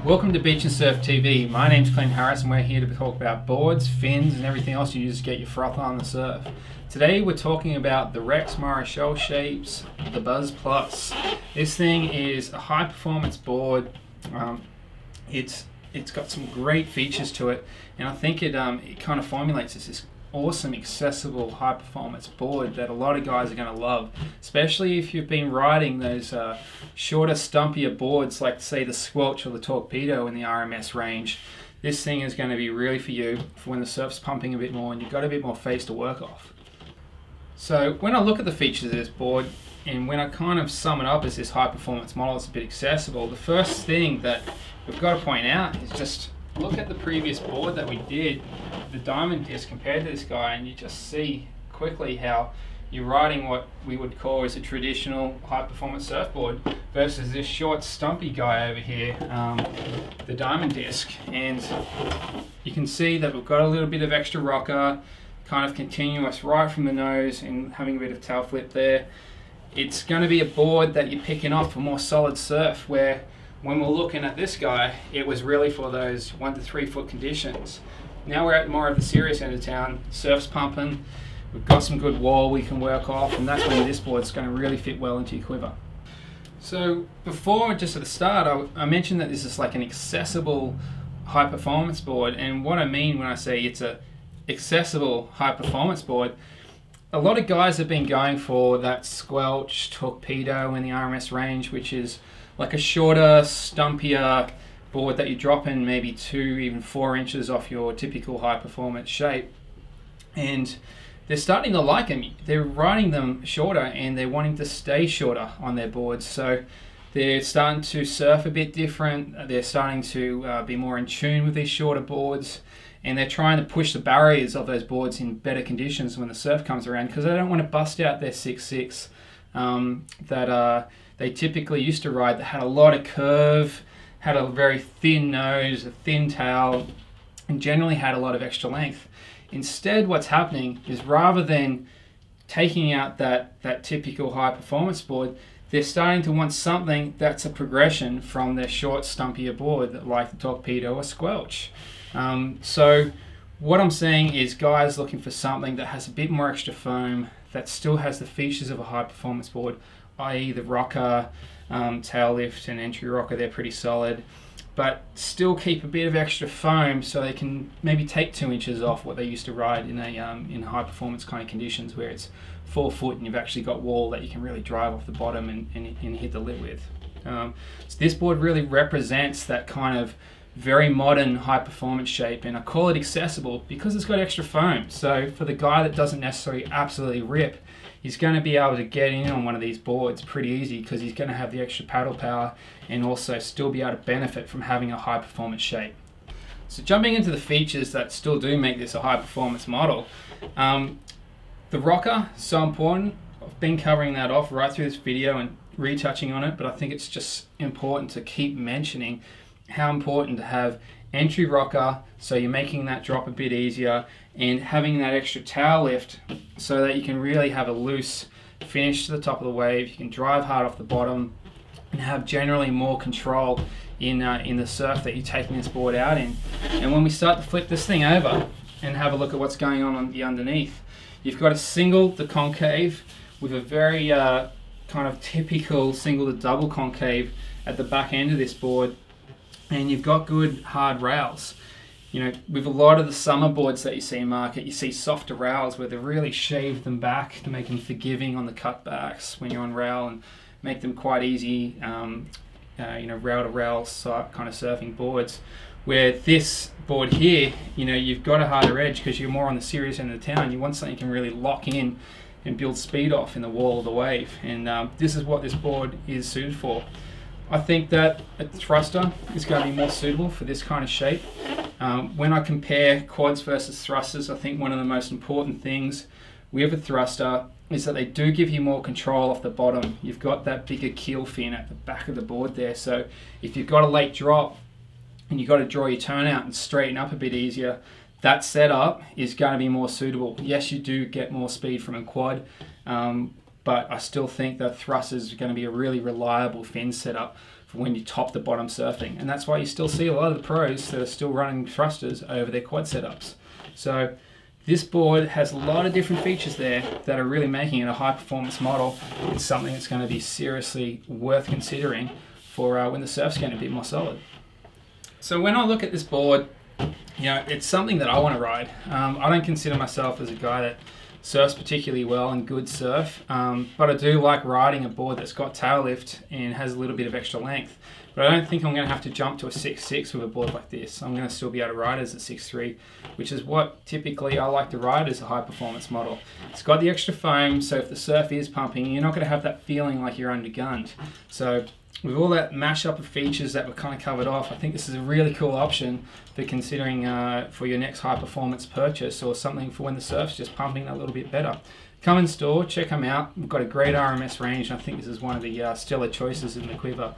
Welcome to BeachinSurfTV. My name's Clint Harris and we're here to talk about boards, fins and everything else you use to get your froth on the surf. Today we're talking about the Rex Mara Shell Shapes, the Buzz Plus. This thing is a high performance board. It's got some great features to it, and I think it kind of formulates this awesome accessible high performance board that a lot of guys are going to love, especially if you've been riding those shorter stumpier boards like say the Squelch or the Torpedo in the RMS range. This thing is going to be really for you for when the surf's pumping a bit more and you've got a bit more face to work off. So when I look at the features of this board and when I kind of sum it up as this high performance model, it's a bit accessible. The first thing that we've got to point out is just look at the previous board that we did, the diamond disc compared to this guy, and you just see quickly how you're riding what we would call as a traditional high performance surfboard versus this short stumpy guy over here, the diamond disc. And you can see that we've got a little bit of extra rocker, kind of continuous right from the nose and having a bit of tail flip there. It's going to be a board that you're picking up for more solid surf, where when we're looking at this guy, it was really for those 1 to 3 foot conditions. Now we're at more of the serious end of town, surf's pumping, we've got some good wall we can work off, and that's when this board's going to really fit well into your quiver. So before, just at the start, I mentioned that this is like an accessible high performance board, and what I mean when I say it's a accessible high performance board, a lot of guys have been going for that Squelch, Torpedo in the RMS range, which is like a shorter, stumpier board that you drop in maybe 2, even 4 inches off your typical high performance shape. And they're starting to like them. They're riding them shorter and they're wanting to stay shorter on their boards. So they're starting to surf a bit different. They're starting to be more in tune with these shorter boards. And they're trying to push the barriers of those boards in better conditions when the surf comes around, because they don't want to bust out their 6.6 that they typically used to ride, that had a lot of curve, had a very thin nose, a thin tail, and generally had a lot of extra length. Instead, what's happening is rather than taking out that typical high performance board, they're starting to want something that's a progression from their short, stumpier board, like the Torpedo or Squelch. So what I'm saying is guys looking for something that has a bit more extra foam, that still has the features of a high performance board, i.e. the rocker, tail lift and entry rocker, they're pretty solid, but still keep a bit of extra foam so they can maybe take 2 inches off what they used to ride in in high performance kind of conditions where it's 4 foot and you've actually got wall that you can really drive off the bottom and hit the lip with. So this board really represents that kind of very modern high performance shape, and I call it accessible because it's got extra foam. So for the guy that doesn't necessarily absolutely rip, he's going to be able to get in on one of these boards pretty easy because he's going to have the extra paddle power and also still be able to benefit from having a high performance shape. So jumping into the features that still do make this a high performance model, the rocker, so important. I've been covering that off right through this video and retouching on it, but I think it's just important to keep mentioning how important to have entry rocker, so you're making that drop a bit easier, and having that extra tail lift so that you can really have a loose finish to the top of the wave. You can drive hard off the bottom and have generally more control in the surf that you're taking this board out in. And when we start to flip this thing over and have a look at what's going on the underneath, you've got a single to concave with a very kind of typical single to double concave at the back end of this board. And you've got good hard rails. You know, with a lot of the summer boards that you see in market, you see softer rails where they really shave them back to make them forgiving on the cutbacks when you're on rail and make them quite easy, you know, rail to rail kind of surfing boards. Where this board here, you know, you've got a harder edge because you're more on the serious end of the town. You want something you can really lock in and build speed off in the wall of the wave. And this is what this board is suited for. I think that a thruster is going to be more suitable for this kind of shape. When I compare quads versus thrusters, I think one of the most important things with a thruster is that they do give you more control off the bottom. You've got that bigger keel fin at the back of the board there, so if you've got a late drop and you've got to draw your turnout and straighten up a bit easier, that setup is going to be more suitable. Yes, you do get more speed from a quad, but I still think that thrusters are going to be a really reliable fin setup for when you top to bottom surfing. And that's why you still see a lot of the pros that are still running thrusters over their quad setups. So this board has a lot of different features there that are really making it a high performance model. It's something that's going to be seriously worth considering for when the surf's getting a bit more solid. So when I look at this board, it's something that I want to ride. I don't consider myself as a guy that surfs particularly well in good surf, but I do like riding a board that's got tail lift and has a little bit of extra length. But I don't think I'm going to have to jump to a 6.6 with a board like this. I'm going to still be able to ride as a 6.3, which is what typically I like to ride as a high performance model. It's got the extra foam, so if the surf is pumping, you're not going to have that feeling like you're undergunned. So with all that mashup of features that were kind of covered off, I think this is a really cool option for considering for your next high performance purchase, or something for when the surf's just pumping a little bit better. Come in store, check them out. We've got a great RMS range, and I think this is one of the stellar choices in the quiver.